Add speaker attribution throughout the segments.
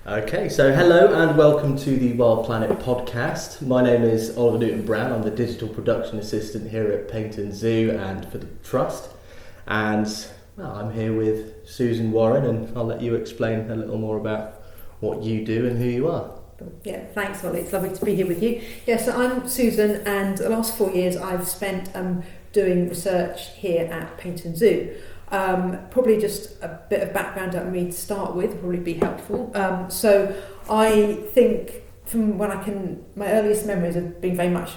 Speaker 1: Okay, so hello and welcome to the Wild Planet podcast. My name is Oliver Newton-Brown. I'm the digital production assistant here at Paignton Zoo and for the Trust. And well, I'm here with Susan Warren, and I'll let you explain a little more about what you do and who you are.
Speaker 2: Yeah, thanks, Ollie. It's lovely to be here with you. Yeah, so I'm Susan, and the last 4 years I've spent doing research here at Paignton Zoo. Probably just a bit of background on me to start with would probably be helpful. So I think from when my earliest memories of being very much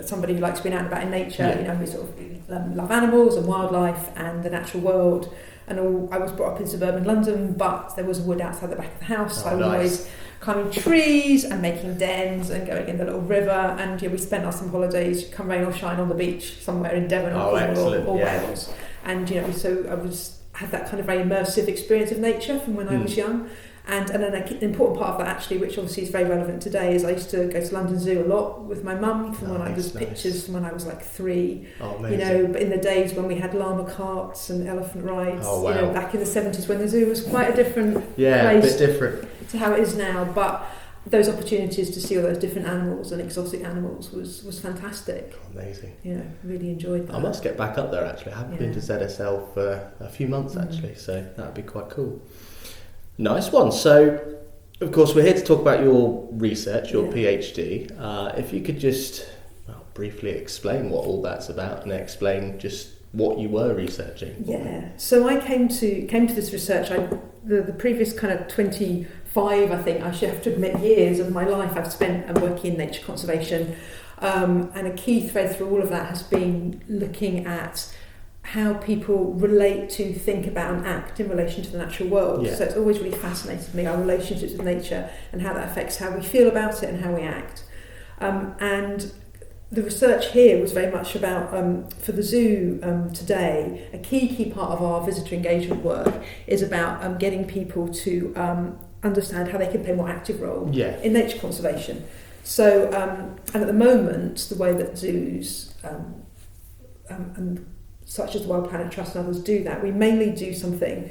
Speaker 2: somebody who likes being out and about in nature, who sort of love animals and wildlife and the natural world. And I was brought up in suburban London, but there was wood outside the back of the house. So I was always climbing trees and making dens and going in the little river. And we spent our summer holidays, come rain or shine, on the beach somewhere in Devon or Wales. And so I had that kind of very immersive experience of nature from when I was young. And then an important part of that, actually, which obviously is very relevant today, is I used to go to London Zoo a lot with my mum from when I was pictures from when I was like 3.
Speaker 1: Oh, amazing.
Speaker 2: But in the days when we had llama carts and elephant rides,
Speaker 1: oh, wow.
Speaker 2: Back in the 70s when the zoo was quite a different
Speaker 1: place,
Speaker 2: a bit different to how it is now. But those opportunities to see all those different animals and exotic animals was fantastic.
Speaker 1: Amazing.
Speaker 2: Really enjoyed that.
Speaker 1: I must get back up there, actually. I haven't been to ZSL for a few months, actually, so that would be quite cool. Nice one. So, of course, we're here to talk about your research, your PhD. If you could just briefly explain what all that's about and explain just what you were researching.
Speaker 2: Yeah. So I came to this research. The previous kind of 25, I think, I should have to admit, years of my life I've spent working in nature conservation. And a key thread through all of that has been looking at how people relate to, think about and act in relation to the natural world. So it's always really fascinated me, our relationships with nature and how that affects how we feel about it and how we act. And the research here was very much about, for the zoo today, a key part of our visitor engagement work is about getting people to understand how they can play a more active role in nature conservation. So, and at the moment, the way that zoos and such as the Wild Planet Trust and others do that, we mainly do something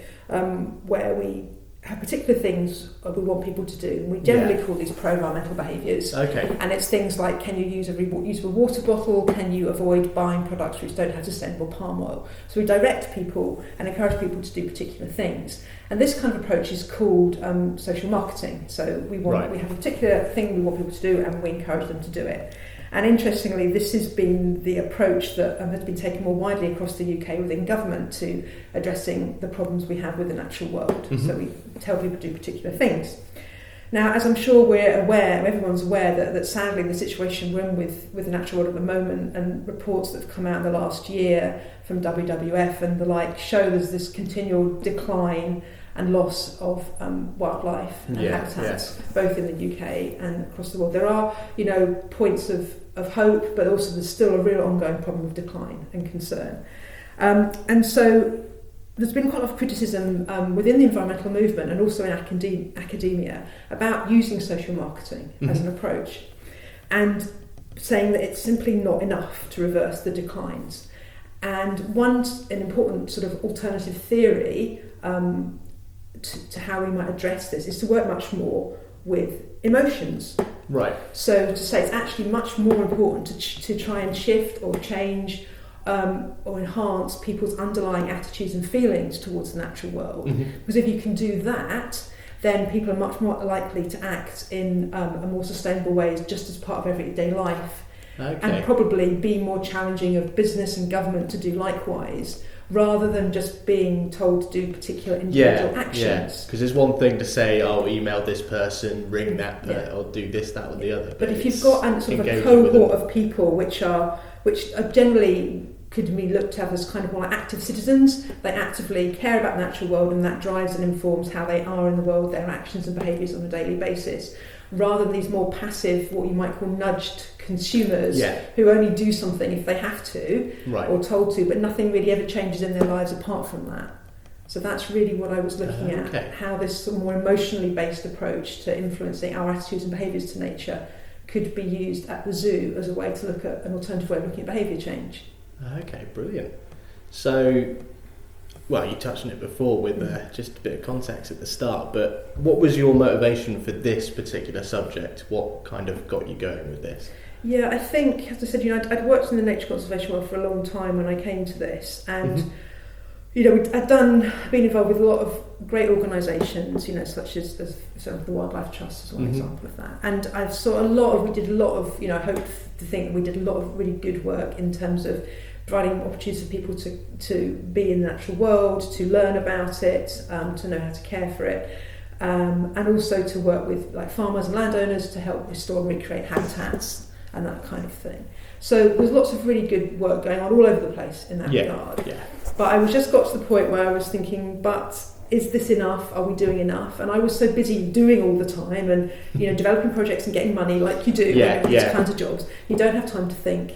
Speaker 2: where we have particular things we want people to do. And we generally call these pro-environmental behaviours.
Speaker 1: Okay.
Speaker 2: And it's things like, can you use a reusable water bottle? Can you avoid buying products which don't have sustainable palm oil? So we direct people and encourage people to do particular things. And this kind of approach is called social marketing. So we have a particular thing we want people to do and we encourage them to do it. And interestingly, this has been the approach that has been taken more widely across the UK within government to addressing the problems we have with the natural world. Mm-hmm. So we tell people to do particular things. Now, as I'm sure everyone's aware that sadly the situation we're in with the natural world at the moment, and reports that have come out in the last year from WWF and the like, show there's this continual decline and loss of wildlife and habitats, both in the UK and across the world. There are, points of hope, but also there's still a real ongoing problem of decline and concern. And so there's been quite a lot of criticism within the environmental movement and also in academia about using social marketing as an approach, and saying that it's simply not enough to reverse the declines. And an important sort of alternative theory to how we might address this is to work much more with emotions.
Speaker 1: Right.
Speaker 2: So to say it's actually much more important to try and shift or change or enhance people's underlying attitudes and feelings towards the natural world. Mm-hmm. Because if you can do that, then people are much more likely to act in a more sustainable ways just as part of everyday life. Okay. And probably be more challenging of business and government to do likewise, rather than just being told to do particular individual actions.
Speaker 1: Yeah, because there's one thing to say, email this person, ring that person, or do this, that, or the other.
Speaker 2: But if you've got a cohort of people which are generally could be looked at as kind of more like active citizens, they actively care about the natural world, and that drives and informs how they are in the world, their actions and behaviours on a daily basis, rather than these more passive, what you might call nudged consumers who only do something if they have to or told to, but nothing really ever changes in their lives apart from that. So that's really what I was looking at, how this more emotionally based approach to influencing our attitudes and behaviours to nature could be used at the zoo as a way to look at an alternative way of looking at behaviour change.
Speaker 1: Okay, brilliant. So well, you touched on it before with just a bit of context at the start, but what was your motivation for this particular subject? What kind of got you going with this?
Speaker 2: Yeah, I think, as I said, I'd worked in the nature conservation world for a long time when I came to this, and I'd been involved with a lot of great organisations, such as sort of the Wildlife Trust is one example of that. And I saw we did a lot of, I hope to think that we did a lot of really good work in terms of providing opportunities for people to be in the natural world, to learn about it, to know how to care for it, and also to work with like farmers and landowners to help restore and recreate habitats and that kind of thing. So there's lots of really good work going on all over the place in that regard. Yeah. But I just got to the point where I was thinking, but is this enough? Are we doing enough? And I was so busy doing all the time and developing projects and getting money like you do in these kinds of jobs. You don't have time to think,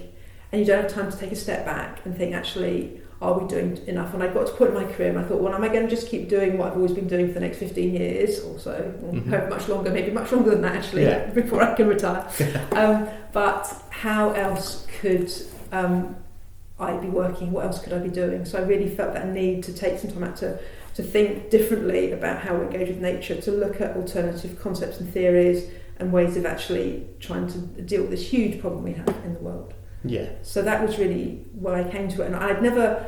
Speaker 2: and you don't have time to take a step back and think, actually, are we doing enough? And I got to a point in my career and I thought, well, am I going to just keep doing what I've always been doing for the next 15 years or so? Hope much longer, maybe much longer than that actually, before I can retire. But how else could I be working? What else could I be doing? So I really felt that need to take some time out to think differently about how we engage with nature, to look at alternative concepts and theories and ways of actually trying to deal with this huge problem we have in the world.
Speaker 1: Yeah.
Speaker 2: So that was really why I came to it. And I'd never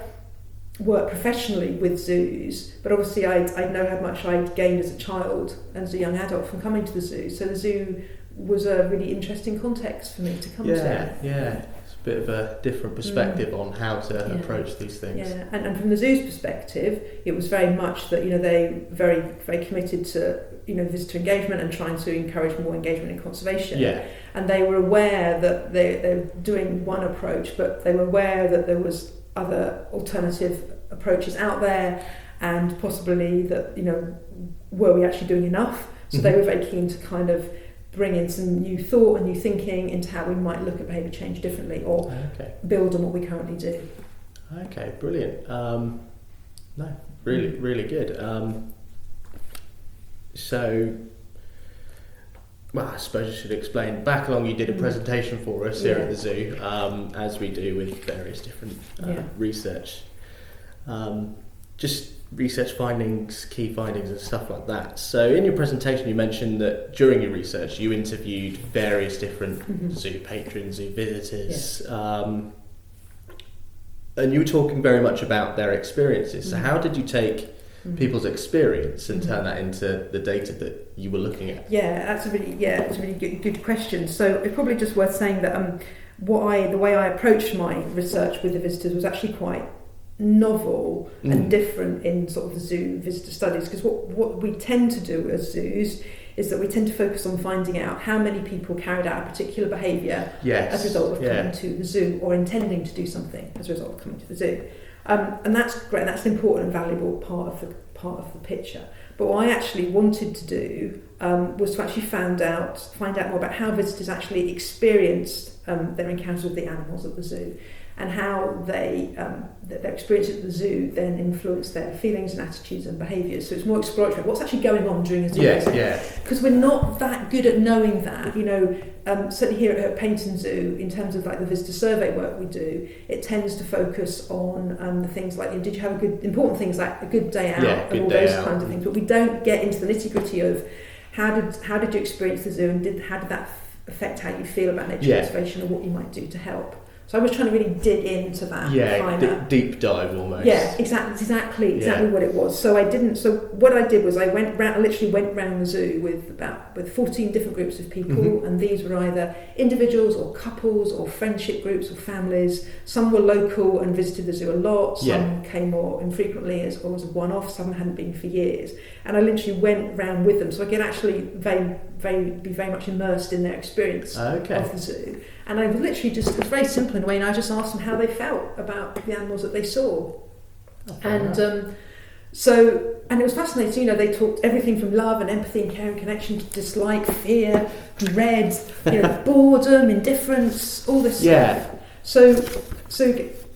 Speaker 2: worked professionally with zoos, but obviously I know how much I'd gained as a child and as a young adult from coming to the zoo. So the zoo was a really interesting context for me to come to.
Speaker 1: Yeah. It's a bit of a different perspective on how to approach these things.
Speaker 2: Yeah, and from the zoo's perspective, it was very much that they very, very committed to visitor engagement and trying to encourage more engagement in conservation. Yeah. And they were aware that they're doing one approach, but they were aware that there was other alternative approaches out there, and possibly that were we actually doing enough? So they were very keen to kind of bring in some new thought and new thinking into how we might look at behaviour change differently or build on what we currently do.
Speaker 1: Okay, brilliant. Really, really good. So, well, I suppose I should explain. Back along, you did a presentation for us here at the zoo, as we do with various different research. Just research findings, key findings and stuff like that. So in your presentation you mentioned that during your research you interviewed various different zoo patrons, zoo visitors, and you were talking very much about their experiences. So how did you take people's experience and turn that into the data that you were looking at?
Speaker 2: That's a really good question. So it's probably just worth saying that the way I approached my research with the visitors was actually quite novel and different in sort of the zoo visitor studies, because what we tend to do as zoos is that we tend to focus on finding out how many people carried out a particular behaviour as a result of coming to the zoo or intending to do something as a result of coming to the zoo. And that's great, and that's an important and valuable part of the picture. But what I actually wanted to do was to actually find out more about how visitors actually experienced their encounters with the animals at the zoo, and how their experience at the zoo then influenced their feelings and attitudes and behaviours. So it's more exploratory. What's actually going on during a zoo visit? Because we're not that good at knowing that. Certainly here at Paignton Zoo, in terms of like the visitor survey work we do, it tends to focus on the things like, did you have important things like a good day out and all those kinds of things. But we don't get into the nitty gritty of how did you experience the zoo, and how did that affect how you feel about nature conservation, or what you might do to help. So I was trying to really dig into that.
Speaker 1: Deep dive almost.
Speaker 2: Yeah, exactly what it was. So what I did was I literally went round the zoo with 14 different groups of people, and these were either individuals or couples or friendship groups or families. Some were local and visited the zoo a lot. Some came more infrequently or as a one-off. Some hadn't been for years. And I literally went round with them, so I could actually be very much immersed in their experience of the zoo. And I literally it was very simple in a way, and I just asked them how they felt about the animals that they saw. And it was fascinating. They talked everything from love and empathy and care and connection to dislike, fear, dread, boredom, indifference, all this stuff. So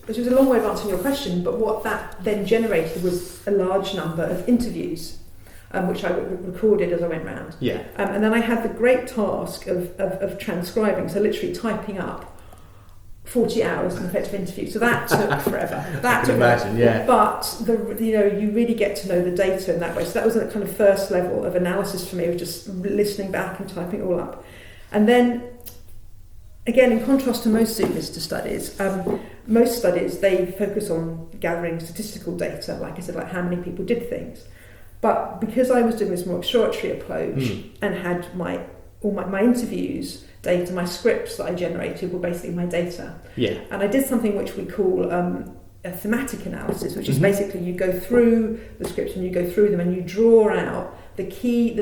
Speaker 2: which was a long way of answering your question, but what that then generated was a large number of interviews, which I recorded as I went round. And then I had the great task of transcribing, so literally typing up 40 hours an effective interview, so that took forever. That
Speaker 1: I can
Speaker 2: took
Speaker 1: imagine, yeah.
Speaker 2: But you really get to know the data in that way. So that was a kind of first level of analysis for me, of just listening back and typing it all up. And then, again, in contrast to most Zoom visitor studies, most studies, they focus on gathering statistical data, like I said, like how many people did things. But because I was doing this more exploratory approach and had all my interviews data, my scripts that I generated were basically my data.
Speaker 1: Yeah.
Speaker 2: And I did something which we call a thematic analysis, which is basically you go through the scripts and you go through them and you draw out the key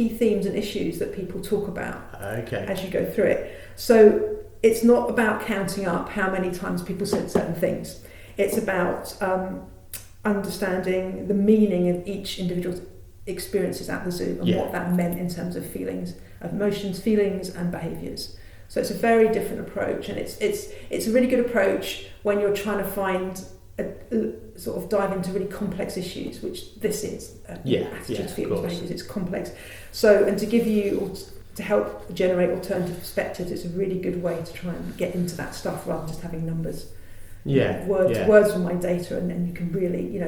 Speaker 2: themes and issues that people talk about as you go through it. So it's not about counting up how many times people said certain things. It's about understanding the meaning of each individual's experiences at the zoo and what that meant in terms of feelings, of emotions, feelings and behaviours. So it's a very different approach, and it's a really good approach when you're trying to find sort of dive into really complex issues, which this is. Attitudes, feelings, behaviours, it's complex. So, and to help generate alternative perspectives, it's a really good way to try and get into that stuff rather than just having numbers. Words from my data, and then you can really,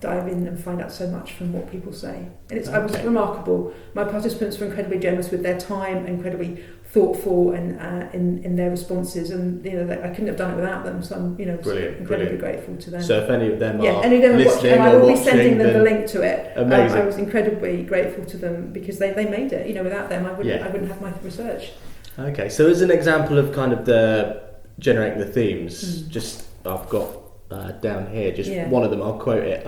Speaker 2: dive in and find out so much from what people say. And I was remarkable. My participants were incredibly generous with their time, incredibly thoughtful and in their responses, and I couldn't have done it without them. So I'm incredibly grateful to them.
Speaker 1: So if any of them
Speaker 2: are
Speaker 1: listening,
Speaker 2: and I will be sending them the link to it.
Speaker 1: Amazing.
Speaker 2: I was incredibly grateful to them because they made it. Without them I wouldn't have my research. Okay,
Speaker 1: so as an example of kind of the generating the themes, just I've got down here, one of them, I'll quote it.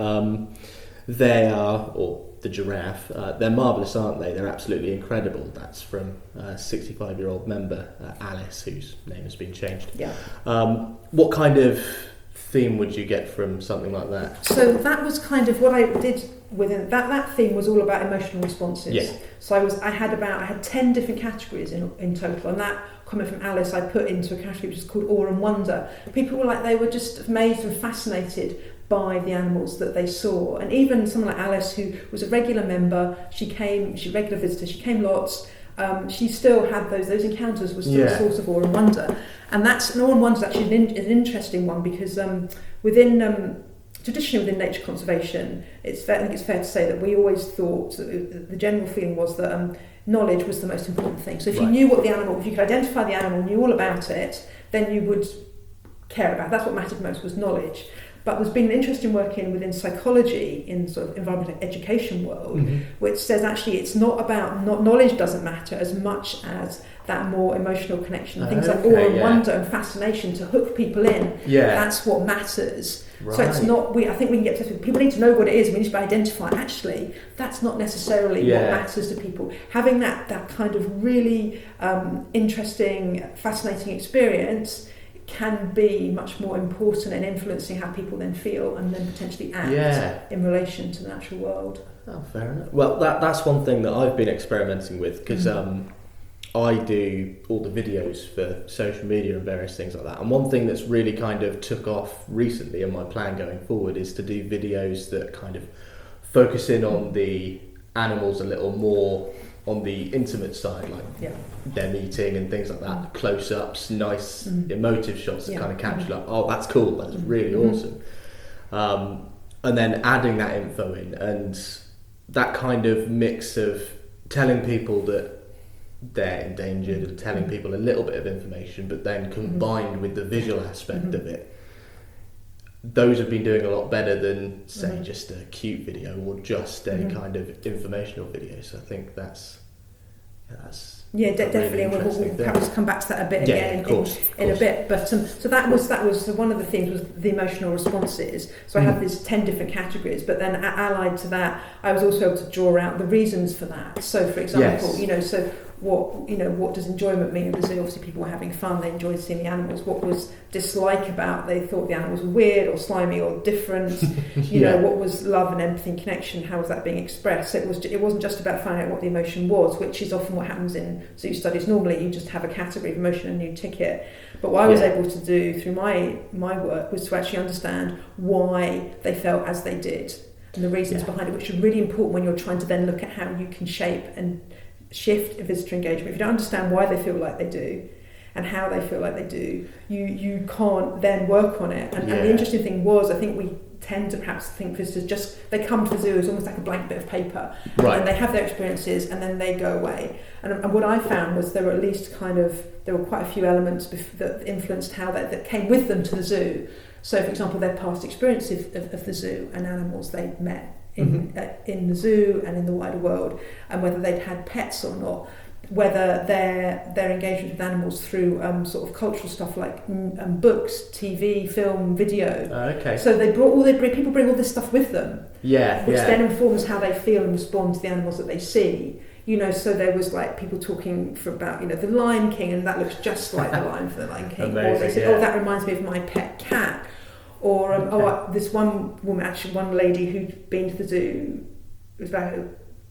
Speaker 1: They are, or the giraffe, they're marvellous, aren't they? They're absolutely incredible. That's from a 65-year-old member, Alice, whose name has been changed. Yeah. What kind of theme would you get from something like that? So that was kind of what I did within that theme was all about emotional responses. Yeah.
Speaker 2: So I had 10 different categories in total, and that comment from Alice I put into a category which is called awe and wonder. People were like, they were just amazed and fascinated by the animals that they saw. And even someone like Alice, who was a regular member, she's a regular visitor, she came lots, she still had those encounters was still a source of awe and wonder. And that's an awe and wonder is actually an interesting one because traditionally within nature conservation, I think it's fair to say that we always thought that the general feeling was that knowledge was the most important thing. So if you knew what the animal, if you could identify the animal, knew all about it, then you would care about it. That's what mattered most, was knowledge. But there's been interesting work within psychology, in sort of environmental education world, which says actually it's not about, knowledge doesn't matter as much as that more emotional connection. Things like awe and wonder and fascination to hook people in. Yeah. That's what matters. Right. So it's not, I think we can get to, people need to know what it is, we need to identify, actually, that's not necessarily what matters to people. Having that kind of really interesting, fascinating experience can be much more important in influencing how people then feel and then potentially act in relation to the natural world.
Speaker 1: Oh, fair enough. Well, that's one thing that I've been experimenting with, because I do all the videos for social media and various things like that. And one thing that's really kind of took off recently in my plan going forward is to do videos that kind of focus in on the animals a little more on the intimate side, like them eating and things like that, close-ups, nice emotive shots that kind of capture like, oh, that's cool, that's really awesome. And then adding that info in, and that kind of mix of telling people that they're endangered and telling people a little bit of information, but then combined with the visual aspect of it, those have been doing a lot better than say just a cute video or just a kind of informational video. So I think that's
Speaker 2: definitely, and we'll perhaps come back to that a bit again in a bit. But so that was one of the things was the emotional responses. So I had these 10 different categories, but then allied to that, I was also able to draw out the reasons for that. So for example, what does enjoyment mean? Because obviously people were having fun, they enjoyed seeing the animals. What was dislike about? They thought the animals were weird or slimy or different. What was love and empathy and connection? How was that being expressed? So it wasn't just about finding out what the emotion was, which is often what happens in zoo studies. Normally you just have a category of emotion and you tick it. But what I was able to do through my work was to actually understand why they felt as they did and the reasons behind it, which are really important when you're trying to then look at how you can shape and shift visitor engagement. If you don't understand why they feel like they do, and how they feel like they do, you can't then work on it. And the interesting thing was, I think we tend to perhaps think visitors they come to the zoo as almost like a blank bit of paper, and they have their experiences and then they go away. And what I found was there were at least there were quite a few elements that influenced how that came with them to the zoo. So, for example, their past experience of the zoo and animals they met in the zoo and in the wider world, and whether they'd had pets or not, whether their engagement with animals through sort of cultural stuff like books, TV, film, video.
Speaker 1: Okay.
Speaker 2: So people bring all this stuff with them. Which then informs how they feel and respond to the animals that they see. So there was like people talking about the Lion King, and that looks just like the lion for the Lion King.
Speaker 1: Amazing,
Speaker 2: or they said, that reminds me of my pet cat. Or this one woman, actually one lady who'd been to the zoo, it was about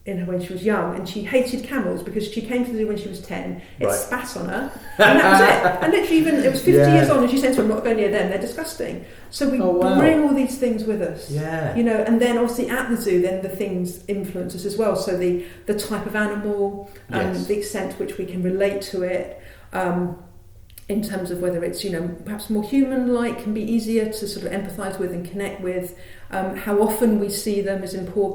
Speaker 2: when she was young, and she hated camels because she came to the zoo when she was 10, it spat on her, and that was it. And literally, it was 50 years on, and she said to her, I'm not going near them, they're disgusting. So we bring all these things with us, and then obviously at the zoo, then the things influence us as well. So the type of animal, the extent to which we can relate to it, in terms of whether it's perhaps more human-like, can be easier to sort of empathise with and connect with. How often we see them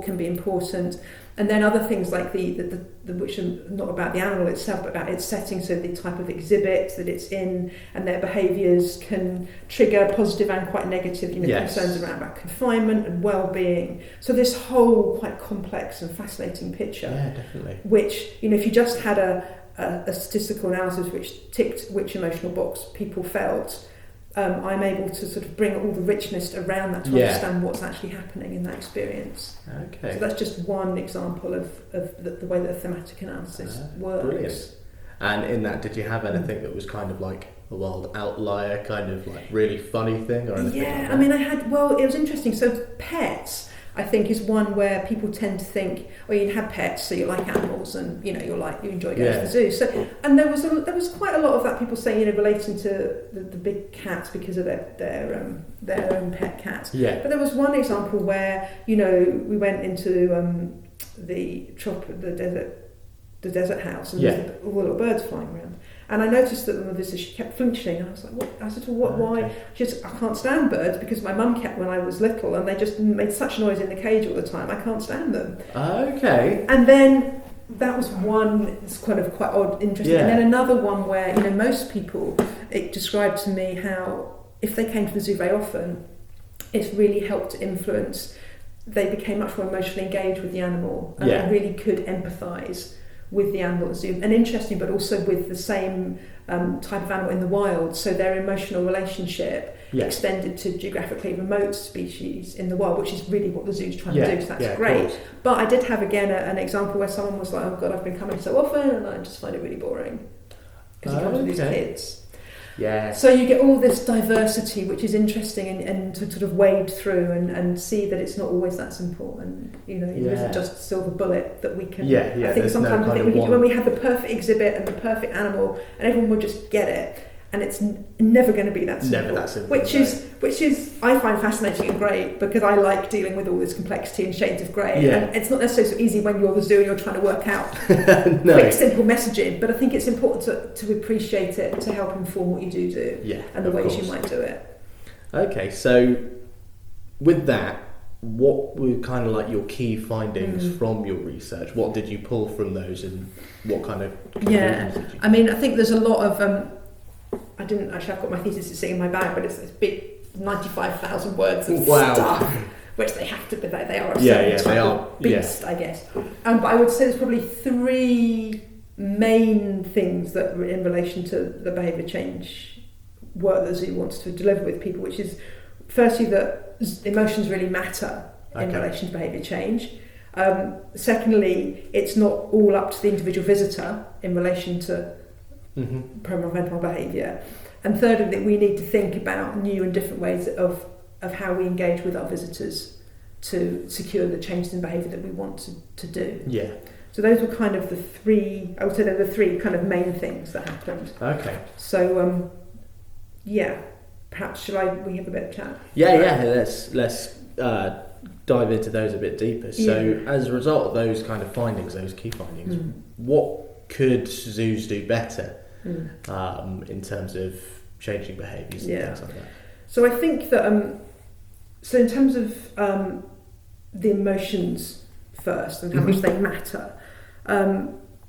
Speaker 2: can be important. And then other things like the which are not about the animal itself, but about its setting, so the type of exhibit that it's in, and their behaviours can trigger positive and quite negative concerns around about confinement and well-being. So this whole quite complex and fascinating picture,
Speaker 1: definitely.
Speaker 2: Which if you just had a statistical analysis which ticked which emotional box people felt, I'm able to sort of bring all the richness around that to understand what's actually happening in that experience.
Speaker 1: Okay.
Speaker 2: So that's just one example of the way that a thematic analysis works.
Speaker 1: Brilliant. And in that, did you have anything that was kind of like a wild outlier, kind of like really funny thing or anything like that?
Speaker 2: I mean, it was interesting. So pets, I think, is one where people tend to think, you have pets, so you like animals, and you enjoy going to the zoo. So, and there was quite a lot of that, people saying, relating to the big cats because of their own pet cats.
Speaker 1: Yeah.
Speaker 2: But there was one example where we went into the desert house, and there was all the little birds flying around. And I noticed that the visitor, she kept flinching, and I was like, "What?" I said, "Well, why?"
Speaker 1: Okay.
Speaker 2: She said, "I can't stand birds because my mum kept when I was little, and they just made such noise in the cage all the time. I can't stand them."
Speaker 1: Okay.
Speaker 2: And then that was one. It's kind of quite odd, interesting.
Speaker 1: Yeah.
Speaker 2: And then another one where most people, it described to me how if they came to the zoo very often, it's really helped to influence. They became much more emotionally engaged with the animal, and they really could empathise with the animal at the zoo, and interesting, but also with the same type of animal in the wild. So their emotional relationship extended to geographically remote species in the wild, which is really what the zoo's trying to do. So that's great. But I did have again an example where someone was like, "Oh God, I've been coming so often, and I just find it really boring because he comes with his kids."
Speaker 1: Yeah.
Speaker 2: So you get all this diversity, which is interesting, and to sort of wade through and see that it's not always that simple, and there isn't just a silver bullet that we can. I think sometimes when we have the perfect exhibit and the perfect animal, and everyone will just get it, and it's never going to be that simple.
Speaker 1: Never that simple.
Speaker 2: Which is I find fascinating and great, because I like dealing with all this complexity and shades of grey.
Speaker 1: Yeah.
Speaker 2: And it's not necessarily so easy when you're the zoo and you're trying to work out quick, simple messaging. But I think it's important to appreciate it, to help inform what you do, and the ways you might do it.
Speaker 1: Okay, so with that, what were kind of like your key findings from your research? What did you pull from those, and what kind of conclusions did you?
Speaker 2: I mean, I think there's a lot of I've got my thesis sitting in my bag, but it's big 95,000 words of stuff, which they have to be. They are a certain type of beast, I guess. But I would say there's probably three main things that are in relation to the behaviour change work that the zoo wants to deliver with people, which is firstly that emotions really matter in relation to behaviour change. Secondly, it's not all up to the individual visitor in relation to pro-environmental behaviour. And thirdly, that we need to think about new and different ways of how we engage with our visitors to secure the changes in behaviour that we want to do.
Speaker 1: Yeah.
Speaker 2: So those were kind of the three kind of main things that happened.
Speaker 1: Okay.
Speaker 2: So, perhaps we have a bit of chat?
Speaker 1: Yeah. Let's dive into those a bit deeper. So, as a result of those kind of findings, those key findings, what could zoos do better in terms of changing behaviours and things like that.
Speaker 2: So I think that, so in terms of the emotions first and how much they matter,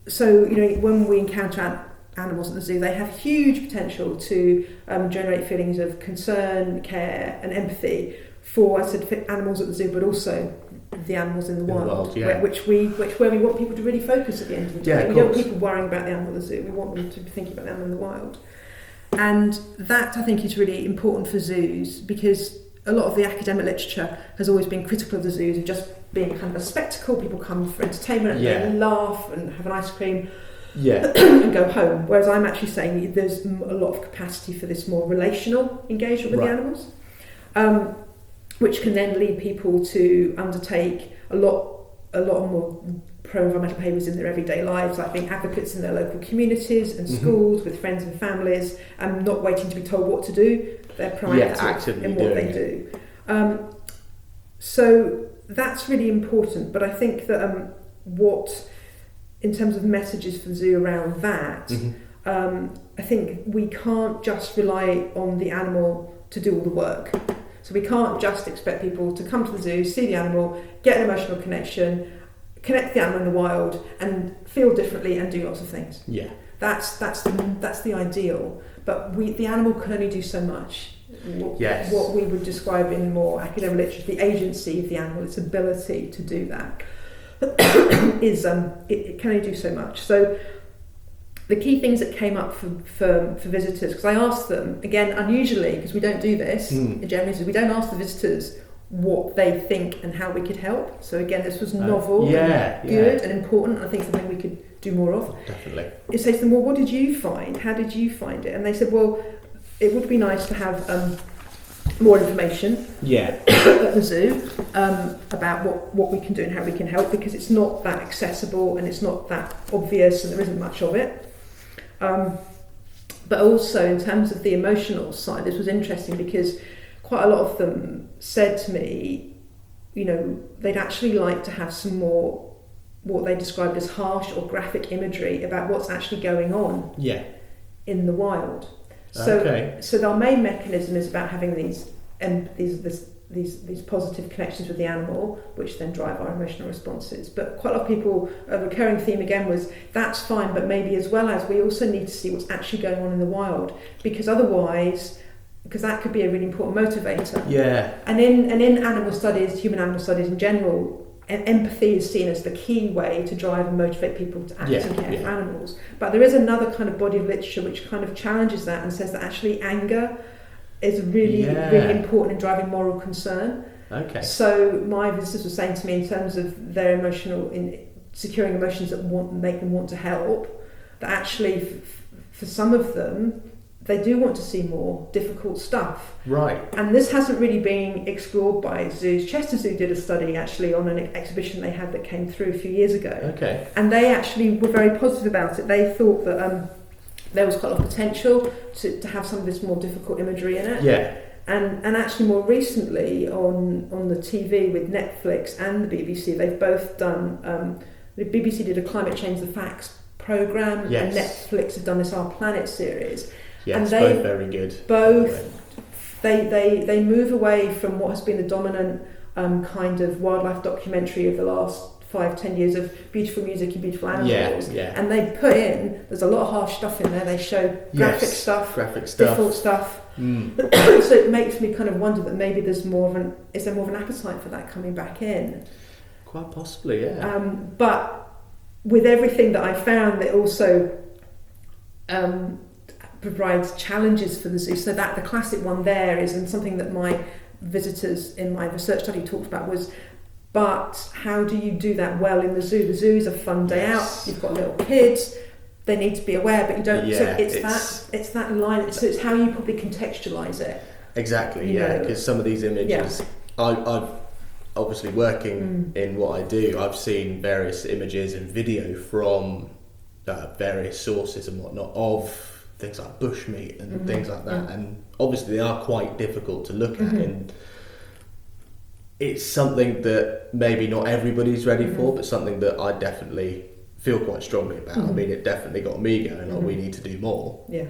Speaker 2: so, when we encounter animals at the zoo, they have huge potential to generate feelings of concern, care and empathy for, as I said, for animals at the zoo, but also the animals in the wild, where we want people to really focus at the end of the day. We don't want people worrying about the animal at the zoo, we want them to be thinking about the animal in the wild. And that, I think, is really important for zoos, because a lot of the academic literature has always been critical of the zoos, of just being kind of a spectacle. People come for entertainment and they laugh and have an ice cream and go home. Whereas I'm actually saying there's a lot of capacity for this more relational engagement with the animals, which can then lead people to undertake a lot more pro-environmental behaviours in their everyday lives, like being advocates in their local communities and schools with friends and families, and not waiting to be told what to do. They're proactive in what they do. So that's really important. But I think that in terms of messages for the zoo around that, I think we can't just rely on the animal to do all the work. So we can't just expect people to come to the zoo, see the animal, get an emotional connection, connect the animal in the wild, and feel differently and do lots of things.
Speaker 1: Yeah,
Speaker 2: that's the ideal. But the animal can only do so much. What we would describe in more academic literature, the agency of the animal, its ability to do that, is it can only do so much. So the key things that came up for visitors, because I asked them, again, unusually, because we don't do this generally, we don't ask the visitors what they think and how we could help. So again, this was novel, and good and important. I think something we could do more of.
Speaker 1: Definitely.
Speaker 2: It says to them, well, what did you find? How did you find it? And they said, well, it would be nice to have more information at the zoo about what we can do and how we can help, because it's not that accessible and it's not that obvious and there isn't much of it. But also in terms of the emotional side, this was interesting because quite a lot of them said to me, they'd actually like to have some more what they described as harsh or graphic imagery about what's actually going on in the wild. So their main mechanism is about having these positive connections with the animal, which then drive our emotional responses. But quite a lot of people, a recurring theme again was, that's fine, but maybe as well as we also need to see what's actually going on in the wild, because that could be a really important motivator. And in animal studies, human animal studies in general, empathy is seen as the key way to drive and motivate people to act and care for animals. But there is another kind of body of literature which kind of challenges that and says that actually anger is really important in driving moral concern. So my visitors were saying to me, in terms of their securing emotions that make them want to help, that actually for some of them, they do want to see more difficult stuff. And this hasn't really been explored by zoos. Chester Zoo did a study actually on an exhibition they had that came through a few years ago. And they actually were very positive about it. They thought that there was quite a lot of potential to have some of this more difficult imagery in it. And actually more recently on the TV with Netflix and the BBC, they've both done, the BBC did a Climate Change the Facts programme, and Netflix have done this Our Planet series.
Speaker 1: And both very good.
Speaker 2: They move away from what has been the dominant kind of wildlife documentary of the last 5-10 years of beautiful music and beautiful animals, and they put in, there's a lot of harsh stuff in there. They show graphic stuff, difficult stuff. So it makes me kind of wonder that maybe is there more of an appetite for that coming back in?
Speaker 1: Quite possibly,
Speaker 2: but with everything that I found, it also provides challenges for the zoo. So that the classic one there is, and something that my visitors in my research study talked about was, but how do you do that well in the zoo? The zoo is a fun day out. You've got little kids. They need to be aware, but you don't. So it's that line. So it's how you probably contextualise it.
Speaker 1: Exactly. Because some of these images, I've obviously working in what I do. I've seen various images and video from various sources and whatnot of things like bushmeat and things like that, and obviously they are quite difficult to look at, and it's something that maybe not everybody's ready for, but something that I definitely feel quite strongly about. I mean, it definitely got me going, like, we need to do more.
Speaker 2: Yeah.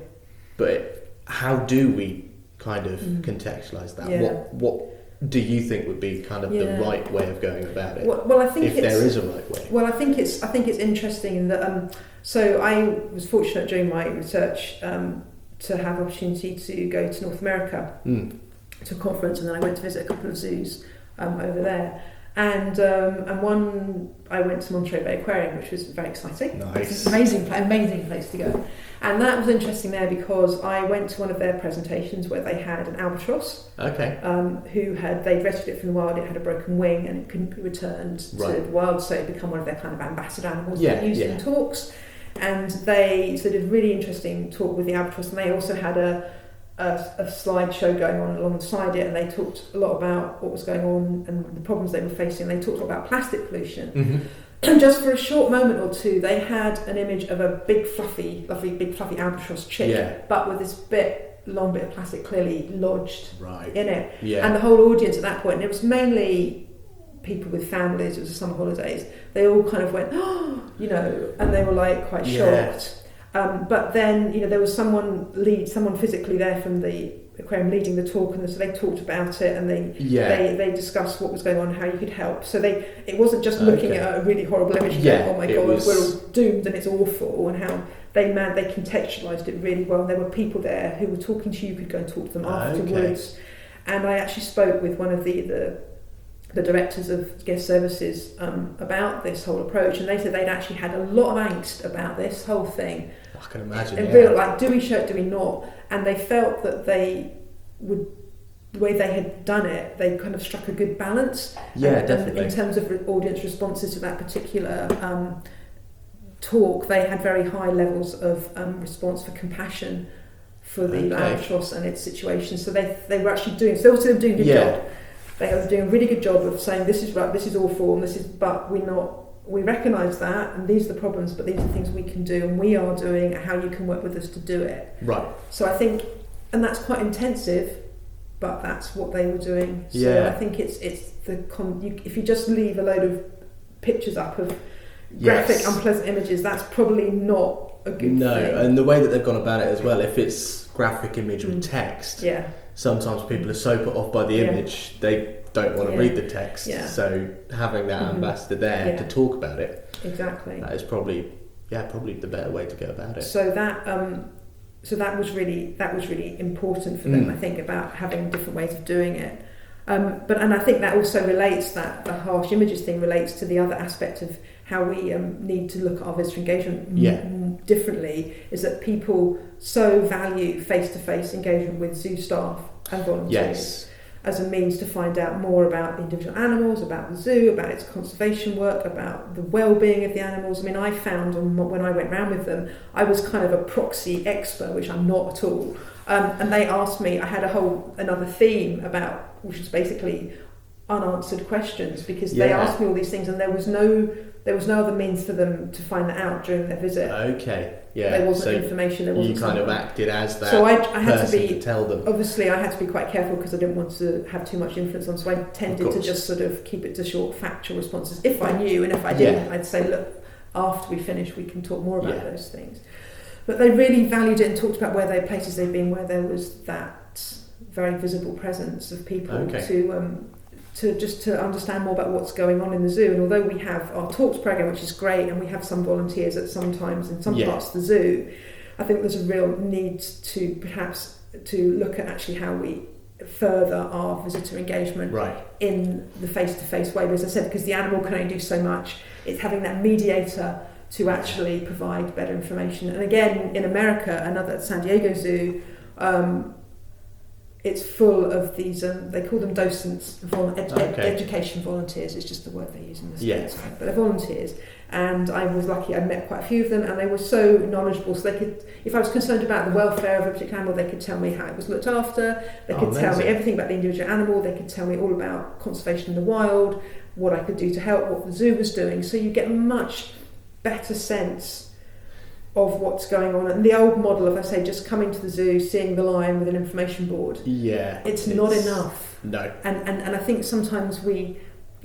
Speaker 1: But how do we kind of contextualise that?
Speaker 2: Yeah.
Speaker 1: What do you think would be kind of the right way of going about it?
Speaker 2: Well, I think
Speaker 1: if there is a right way.
Speaker 2: Well, I think it's interesting that. So I was fortunate during my research to have opportunity to go to North America to a conference, and then I went to visit a couple of zoos over there. And one, I went to Monterey Bay Aquarium, which was very exciting.
Speaker 1: Nice.
Speaker 2: It's an amazing place to go. And that was interesting there because I went to one of their presentations where they had an albatross.
Speaker 1: Okay.
Speaker 2: They'd rescued it from the wild. It had a broken wing and it couldn't be returned to the wild, so it had become one of their kind of ambassador animals that they used in talks. And they did a really interesting talk with the albatross, and they also had a slideshow going on alongside it, and they talked a lot about what was going on and the problems they were facing. They talked about plastic pollution. And just for a short moment or two, they had an image of a big fluffy albatross chick, but with this long bit of plastic clearly lodged in it. Yeah. And the whole audience at that point, and it was mainly people with families, it was the summer holidays, they all kind of went, oh, and they were like quite shocked. But then, there was someone physically there from the aquarium leading the talk, and so they talked about it, and they discussed what was going on, how you could help. So it wasn't just looking at a really horrible image and going, oh my god, we're all doomed and it's awful, and how they contextualised it really well. And there were people there who were talking to you, could go and talk to them afterwards. And I actually spoke with one of the directors of guest services about this whole approach, and they said they'd actually had a lot of angst about this whole thing.
Speaker 1: I can imagine.
Speaker 2: And real, like, do we show it, do we not? And they felt that the way they had done it, they kind of struck a good balance.
Speaker 1: Definitely.
Speaker 2: In terms of audience responses to that particular talk, they had very high levels of response for compassion for the albatross and its situation. So they were actually doing a good job. They were doing a really good job of saying, this is right, this is awful, and but we recognise that, and these are the problems, but these are things we can do, and we are doing, and how you can work with us to do it.
Speaker 1: Right.
Speaker 2: So I think, and that's quite intensive, but that's what they were doing. So I think it's if you just leave a load of pictures up of graphic, unpleasant images, that's probably not a good thing. No,
Speaker 1: and the way that they've gone about it as well, if it's graphic image with text, sometimes people are so put off by the image, they don't want to read the text. Yeah. So having that ambassador there to talk about it, that is probably the better way to go about it.
Speaker 2: So that was really important for them, I think, about having different ways of doing it. And I think that also relates, that the harsh images thing relates to the other aspect of how we need to look at our visitor engagement differently, is that people so value face-to-face engagement with zoo staff and volunteers as a means to find out more about the individual animals, about the zoo, about its conservation work, about the well-being of the animals. I mean, I found when I went round with them, I was kind of a proxy expert, which I'm not at all. And they asked me, I had another theme about, which was basically unanswered questions, because they asked me all these things, and there was no other means for them to find that out during their visit.
Speaker 1: Okay, yeah.
Speaker 2: There wasn't information. There wasn't.
Speaker 1: You kind of acted as that.
Speaker 2: So I had
Speaker 1: to tell them.
Speaker 2: Obviously, I had to be quite careful because I didn't want to have too much influence on. So I tended to just sort of keep it to short, factual responses. If I knew, and if I didn't, I'd say, look, after we finish, we can talk more about those things. But they really valued it and talked about places they've been where there was that very visible presence of people to understand more about what's going on in the zoo. And although we have our talks program, which is great, and we have some volunteers at some times in some parts of the zoo, I think there's a real need to perhaps to look at actually how we further our visitor engagement in the face-to-face way. But as I said, because the animal can only do so much, it's having that mediator to actually provide better information. And again, in America, another San Diego Zoo, it's full of these, they call them docents, education volunteers, it's just the word they use in the States, but they're volunteers. And I was lucky, I met quite a few of them, and they were so knowledgeable, so they could, if I was concerned about the welfare of a particular animal, they could tell me how it was looked after, they could tell me everything about the individual animal, they could tell me all about conservation in the wild, what I could do to help, what the zoo was doing, so you get a much better sense of what's going on. And the old model of, I say, just coming to the zoo, seeing the lion with an information board, it's not enough.
Speaker 1: No.
Speaker 2: And I think sometimes we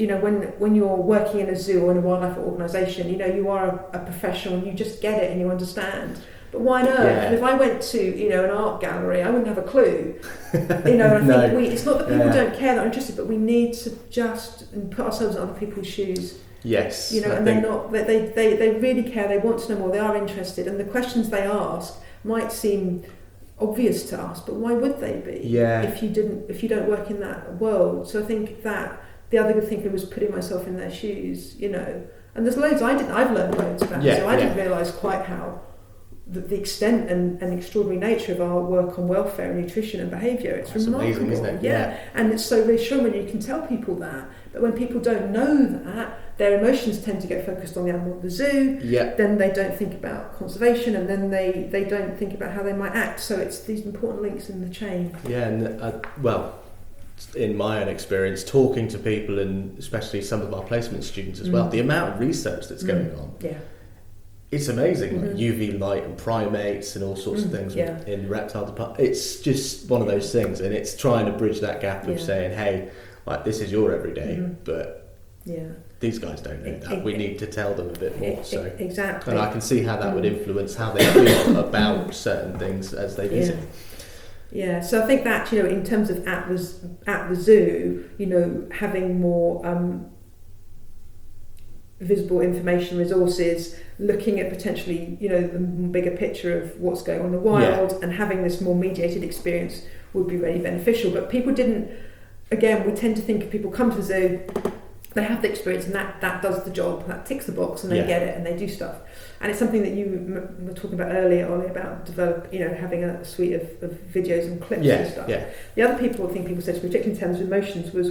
Speaker 2: you know, when you're working in a zoo or in a wildlife organisation, you know, you are a professional and you just get it and you understand. But why on earth? If I went to, you know, an art gallery, I wouldn't have a clue. You know, and I think it's not that people don't care, they're interested, but we need to just put ourselves in other people's shoes.
Speaker 1: Yes.
Speaker 2: You know, and they're not, they really care, they want to know more, they are interested, and the questions they ask might seem obvious to us, but why would they be? If you don't work in that world. So I think that the other good thing was putting myself in their shoes, you know. And there's loads I've learned loads about it, so I didn't realise quite how the extent and extraordinary nature of our work on welfare and nutrition and behaviour. It's remarkable.
Speaker 1: Amazing, isn't it?
Speaker 2: Yeah. And it's so reassuring when you can tell people that. But when people don't know that, their emotions tend to get focused on the animal at the zoo. Then they don't think about conservation, and then they don't think about how they might act. So it's these important links in the chain.
Speaker 1: Yeah, and well, in my own experience, talking to people, and especially some of our placement students as well, the amount of research that's going on. It's amazing, like UV light and primates and all sorts of things in the reptile department. It's just one of those things, and it's trying to bridge that gap of saying, hey, like, this is your everyday, but these guys don't know that. We need to tell them a bit more. So
Speaker 2: exactly,
Speaker 1: and I can see how that would influence how they feel about certain things as they visit.
Speaker 2: Yeah, so I think that, you know, in terms of at the zoo, you know, having more visible information resources, looking at potentially, you know, the bigger picture of what's going on in the wild, and having this more mediated experience would be really beneficial. But people didn't, again, we tend to think if people come to the zoo, they have the experience and that does the job, that ticks the box, and they get it and they do stuff. And it's something that you were talking about earlier, Ollie, about having a suite of videos and clips and stuff. The other people said to me, particularly in terms of emotions, was,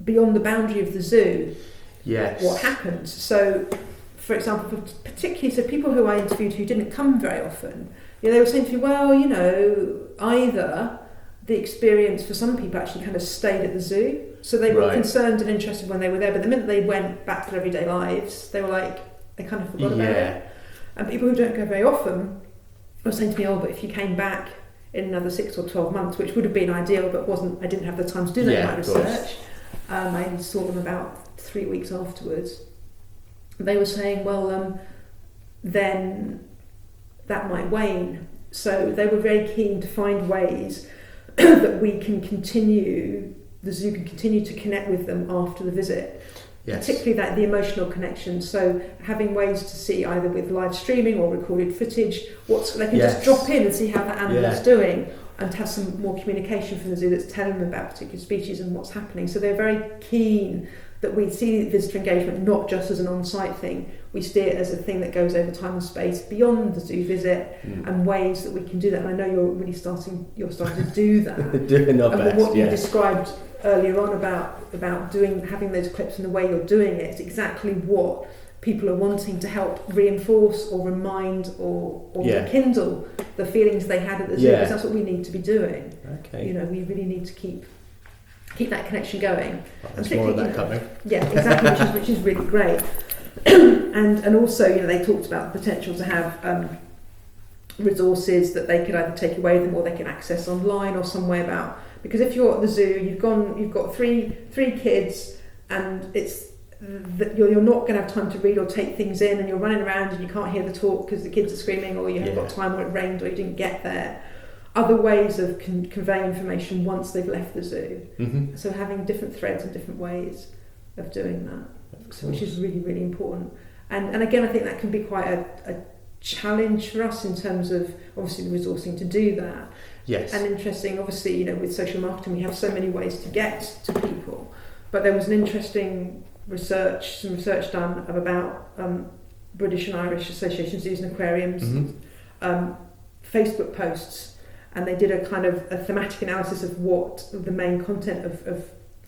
Speaker 2: beyond the boundary of the zoo, what happens? So, for example, particularly, so people who I interviewed who didn't come very often, you know, they were saying to me, well, you know, either the experience for some people actually kind of stayed at the zoo, so they were concerned and interested when they were there, but the minute they went back to their everyday lives, they were like, they kind of forgot about it. And people who don't go very often were saying to me, but if you came back in another 6 or 12 months, which would have been ideal, but I didn't have the time to do that kind of research. I saw them about 3 weeks afterwards. They were saying, then that might wane. So they were very keen to find ways that the zoo can continue to connect with them after the visit. Particularly the emotional connection. So having ways to see, either with live streaming or recorded footage, they can just drop in and see how that animal is doing, and to have some more communication from the zoo that's telling them about particular species and what's happening. So they're very keen that we see visitor engagement not just as an on-site thing, we see it as a thing that goes over time and space beyond the zoo visit, and ways that we can do that. And I know you're starting to do that.
Speaker 1: Doing our best,
Speaker 2: what you described earlier on about having those clips and the way you're doing it is exactly what people are wanting to help reinforce or remind or rekindle the feelings they had at the zoo, because that's what we need to be doing. You know, we really need to keep that connection going.
Speaker 1: There's more of that coming.
Speaker 2: Yeah, exactly, which is really great. and also, you know, they talked about the potential to have resources that they could either take away with them or they can access online or some way about. Because if you're at the zoo, you've got three kids, and it's that you're not going to have time to read or take things in, and you're running around and you can't hear the talk because the kids are screaming, or you haven't got time, or it rained, or you didn't get there. Other ways of conveying information once they've left the zoo. So having different threads and different ways of doing that, which is really, really important. And again, I think that can be quite a challenge for us in terms of obviously the resourcing to do that. And interesting, obviously, you know, with social marketing, we have so many ways to get to people. But there was an interesting some research done about British and Irish Association Zoos and Aquariums, Facebook posts, and they did a kind of a thematic analysis of what the main content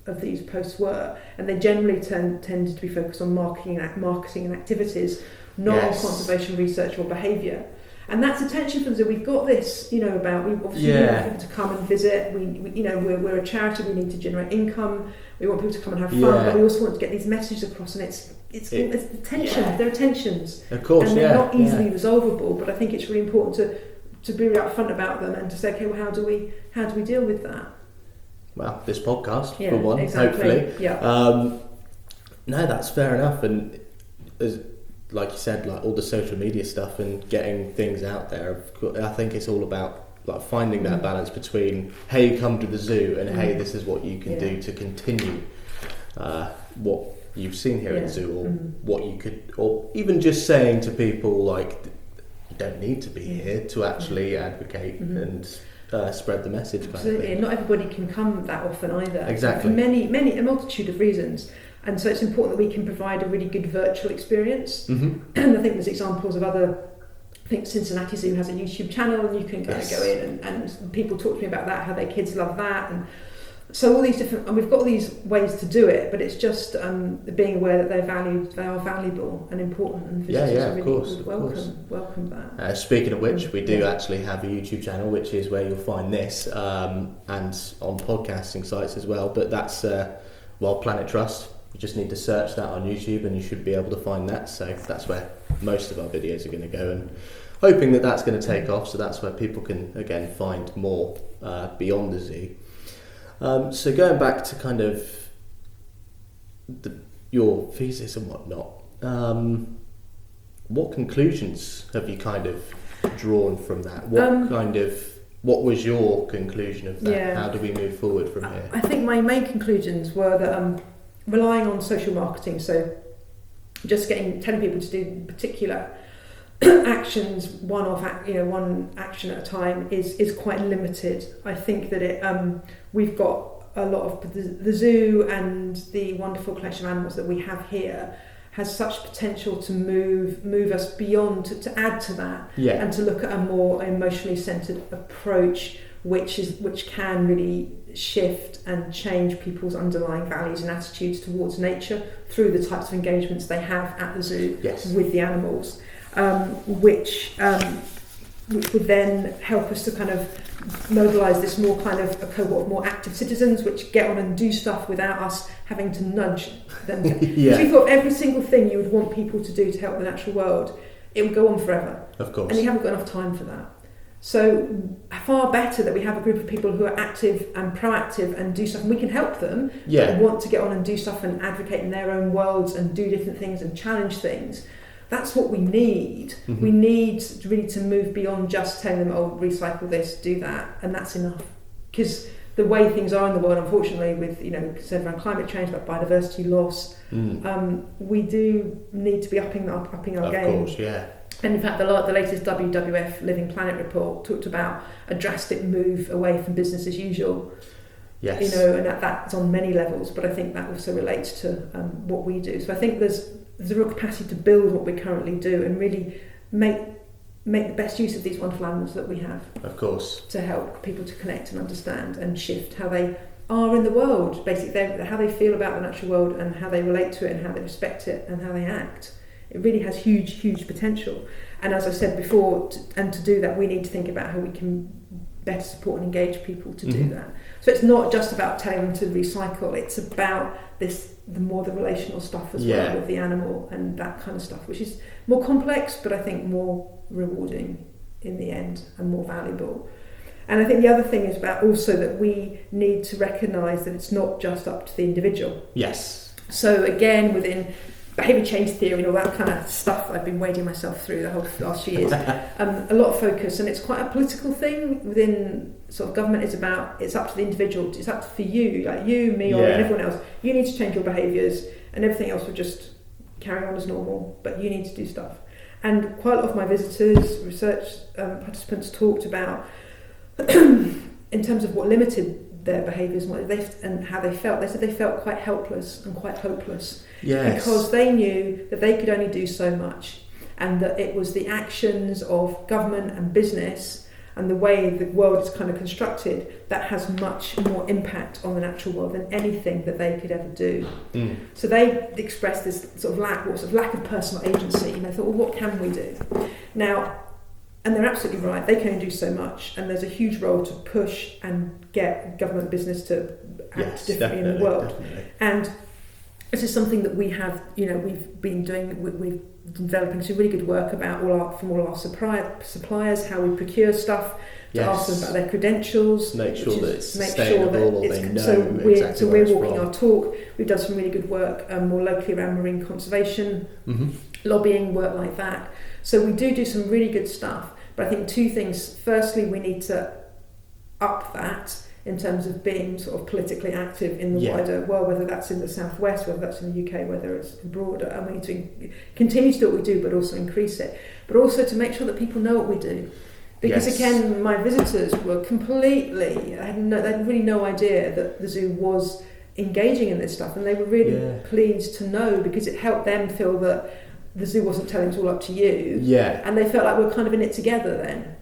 Speaker 2: of these posts were, and they generally tended to be focused on marketing and activities, not on conservation research or behaviour. And that's attention from the zoo. We've got this, you know, about we obviously want people to come and visit. We you know, we're a charity. We need to generate income. We want people to come and have fun, but we also want to get these messages across. And it's the tension. There are tensions,
Speaker 1: of course,
Speaker 2: and they're not easily resolvable. But I think it's really important to be really upfront about them and to say, okay, well, how do we deal with that?
Speaker 1: well, this podcast
Speaker 2: Yeah,
Speaker 1: for one,
Speaker 2: exactly.
Speaker 1: hopefully.
Speaker 2: Yeah.
Speaker 1: No, that's fair enough. And as, like you said, like all the social media stuff and getting things out there, I think it's all about like finding that balance between, hey, come to the zoo, and hey, this is what you can do to continue what you've seen here at the zoo, or what you could, or even just saying to people like, you don't need to be here to actually advocate and spread the message.
Speaker 2: Absolutely, and not everybody can come that often either.
Speaker 1: Exactly.
Speaker 2: For a multitude of reasons. And so it's important that we can provide a really good virtual experience. And I think there's examples of other, I think Cincinnati Zoo has a YouTube channel, and you can go in and people talk to me about that, how their kids love that. And so all these different, and we've got these ways to do it, but it's just being aware that they're valued, they are valuable and important, and visitors would welcome that.
Speaker 1: Speaking of which, we do actually have a YouTube channel, which is where you'll find this, and on podcasting sites as well, but that's Wild Planet Trust. You just need to search that on YouTube and you should be able to find that. So that's where most of our videos are going to go, and hoping that that's going to take off. So that's where people can, again, find more beyond the zoo. So going back to kind of your thesis and whatnot, what conclusions have you kind of drawn from that? What was your conclusion of that?
Speaker 2: Yeah.
Speaker 1: How do we move forward from here?
Speaker 2: I think my main conclusions were that relying on social marketing, so just telling people to do particular actions, one action at a time, is quite limited. I think that we've got a lot of the zoo and the wonderful collection of animals that we have here has such potential to move us beyond, to add to that, and to look at a more emotionally centred approach, which can really shift and change people's underlying values and attitudes towards nature through the types of engagements they have at the zoo with the animals, which would then help us to kind of mobilise this more kind of a cohort of more active citizens, which get on and do stuff without us having to nudge them. If you thought every single thing you would want people to do to help the natural world, it would go on forever.
Speaker 1: Of course.
Speaker 2: And you haven't got enough time for that. So far better that we have a group of people who are active and proactive and do stuff, and we can help them that want to get on and do stuff and advocate in their own worlds and do different things and challenge things. That's what we need. We need really to move beyond just telling them, oh, recycle this, do that, and that's enough. Because the way things are in the world, unfortunately, with concern around climate change, about biodiversity loss, we do need to be upping our game.
Speaker 1: Of course, yeah.
Speaker 2: And in fact, the latest WWF Living Planet report talked about a drastic move away from business as usual.
Speaker 1: Yes.
Speaker 2: And that's on many levels, but I think that also relates to what we do. So I think there's a real capacity to build what we currently do and really make the best use of these wonderful animals that we have.
Speaker 1: Of course.
Speaker 2: To help people to connect and understand and shift how they are in the world, basically, how they feel about the natural world and how they relate to it and how they respect it and how they act. It really has huge, huge potential. And as I said before, to do that, we need to think about how we can better support and engage people to do that. So it's not just about telling them to recycle, it's about the more the relational stuff as well with the animal and that kind of stuff, which is more complex, but I think more rewarding in the end and more valuable. And I think the other thing is about also that we need to recognise that it's not just up to the individual.
Speaker 1: Yes.
Speaker 2: So again, within behaviour change theory and all that kind of stuff I've been wading myself through the whole last few years, a lot of focus, and it's quite a political thing within sort of government. It's up to the individual, it's up to you, like you, me, or everyone else. You need to change your behaviours and everything else will just carry on as normal, but you need to do stuff. And quite a lot of my visitors, research participants talked about in terms of what limited their behaviours and how they felt. They said they felt quite helpless and quite hopeless because they knew that they could only do so much, and that it was the actions of government and business and the way the world is kind of constructed that has much more impact on the natural world than anything that they could ever do. So they expressed this sort of lack of personal agency. They thought, well, what can we do now? And they're absolutely right, they can only do so much, and there's a huge role to push and get government business to act differently in the world. Definitely. And This is something that we have, we've been doing. We've developing some really good work about from all our suppliers, how we procure stuff. To ask them about their credentials,
Speaker 1: make sure that it's sustainable, or they know exactly
Speaker 2: we're walking our talk. We've done some really good work more locally around marine conservation, lobbying, work like that. So we do some really good stuff. But I think two things. Firstly, we need to up that in terms of being sort of politically active in the wider world, whether that's in the Southwest, whether that's in the UK, whether it's broader. And we need to continue to do what we do, but also increase it. But also to make sure that people know what we do. Because again, my visitors were completely, they had really no idea that the zoo was engaging in this stuff, and they were really pleased to know, because it helped them feel that the zoo wasn't telling it's all up to you, and they felt like we're kind of in it together then.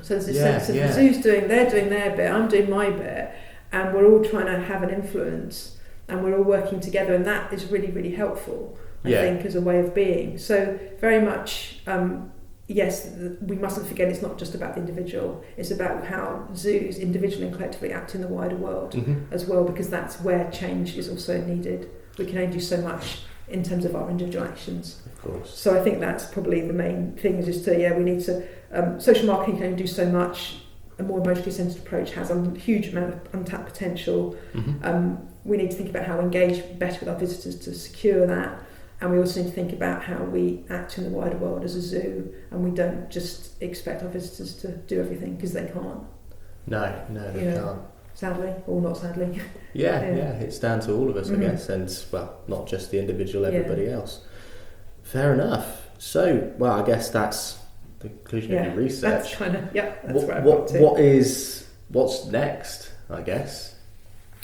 Speaker 2: So there's this sense of the zoo's they're doing their bit, I'm doing my bit, and we're all trying to have an influence, and we're all working together, and that is really, really helpful, I think, as a way of being. So very much... yes, we mustn't forget it's not just about the individual, it's about how zoos individually and collectively act in the wider world as well, because that's where change is also needed. We can only do so much in terms of our individual actions.
Speaker 1: Of course.
Speaker 2: So I think that's probably the main thing, is just we need to, social marketing can only do so much. A more emotionally centred approach has a huge amount of untapped potential. We need to think about how we engage better with our visitors to secure that. And we also need to think about how we act in the wider world as a zoo, and we don't just expect our visitors to do everything, because they can't.
Speaker 1: No, they can't.
Speaker 2: Sadly, or not sadly.
Speaker 1: Yeah, it's down to all of us, I guess, and, well, not just the individual, everybody else. Fair enough. So, well, I guess that's the conclusion of your research.
Speaker 2: That's kind of, that's where I've got to.
Speaker 1: What's next, I guess?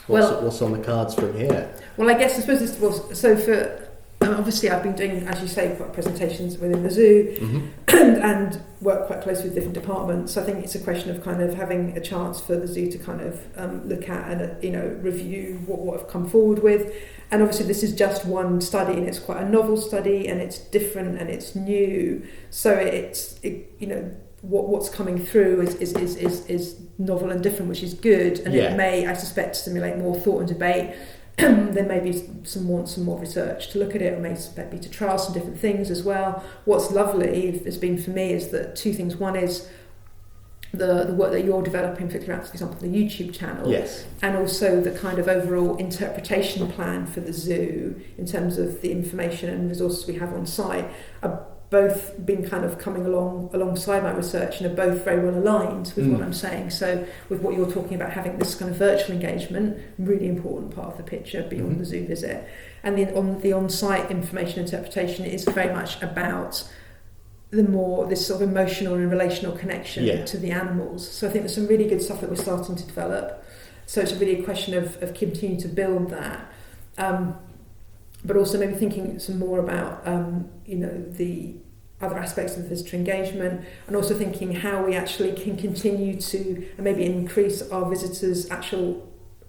Speaker 1: What's on the cards from here?
Speaker 2: Well, I suppose this was, so for... obviously I've been doing, as you say, quite presentations within the zoo and work quite closely with different departments. So I think it's a question of kind of having a chance for the zoo to kind of look at and review what I've come forward with. And obviously this is just one study, and it's quite a novel study, and it's different and it's new. So what's coming through is novel and different, which is good, and it may, I suspect, stimulate more thought and debate. There may be some more research to look at it, or maybe to trial some different things as well. What's lovely has been for me is that two things. One is the work that you're developing, particularly, for example, the YouTube channel, and also the kind of overall interpretation plan for the zoo in terms of the information and resources we have on site are both been kind of coming alongside my research, and are both very well aligned with what I'm saying. So with what you're talking about, having this kind of virtual engagement, really important part of the picture beyond the zoo visit. And the on-site information interpretation is very much about this sort of emotional and relational connection to the animals. So I think there's some really good stuff that we're starting to develop. So it's really a question of continuing to build that. But also maybe thinking some more about the other aspects of visitor engagement, and also thinking how we actually can continue to and maybe increase our visitors' actual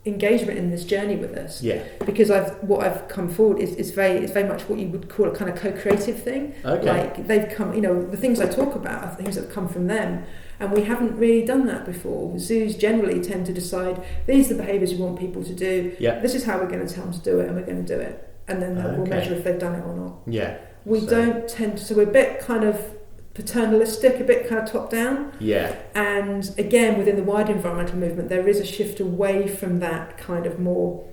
Speaker 2: engagement in this journey with us. Because what I've come forward is very much what you would call a kind of co-creative thing. Like they've come, the things I talk about are things that have come from them. And we haven't really done that before. Zoos generally tend to decide, these are the behaviours you want people to do. This is how we're going to tell them to do it, and we're going to do it. And then we'll measure if they've done it or not. We don't tend to, so we're a bit kind of paternalistic, a bit kind of top down. And again, within the wider environmental movement, there is a shift away from that kind of more,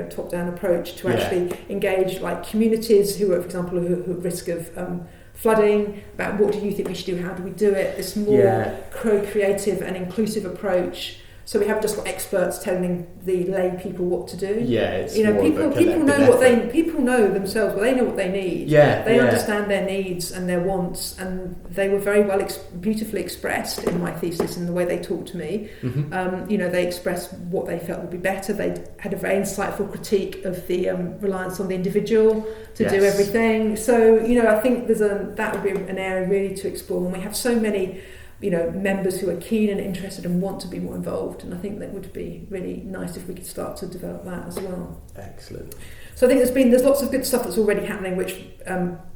Speaker 2: top down approach to actually engage like communities who are, for example, who are at risk of flooding, about what do you think we should do, how do we do it, this more co-creative and inclusive approach. So we haven't just got experts telling the lay people what to do.
Speaker 1: It's
Speaker 2: people know themselves. Well, they know what they need. They understand their needs and their wants, and they were very well, beautifully expressed in my thesis in the way they talked to me. They expressed what they felt would be better. They had a very insightful critique of the reliance on the individual to do everything. So I think that would be an area really to explore. And we have so many members who are keen and interested and want to be more involved, and I think that would be really nice if we could start to develop that as well.
Speaker 1: Excellent.
Speaker 2: So I think there's lots of good stuff that's already happening, which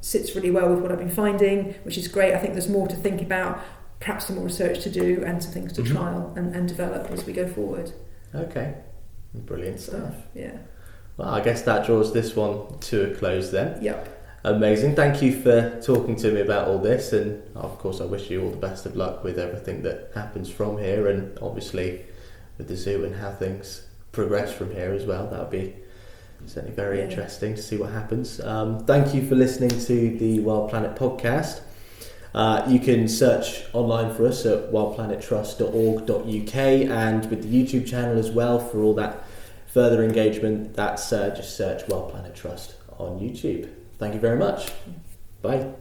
Speaker 2: sits really well with what I've been finding, which is great. I think there's more to think about, perhaps some more research to do and some things to trial and develop as we go forward.
Speaker 1: Okay, brilliant stuff. Well, I guess that draws this one to a close then.
Speaker 2: Yep.
Speaker 1: Amazing. Thank you for talking to me about all this, and of course I wish you all the best of luck with everything that happens from here, and obviously with the zoo and how things progress from here as well. That would be certainly very interesting to see what happens. Thank you for listening to the Wild Planet podcast. You can search online for us at wildplanettrust.org.uk, and with the YouTube channel as well for all that further engagement. That's just search Wild Planet Trust on YouTube. Thank you very much. Bye.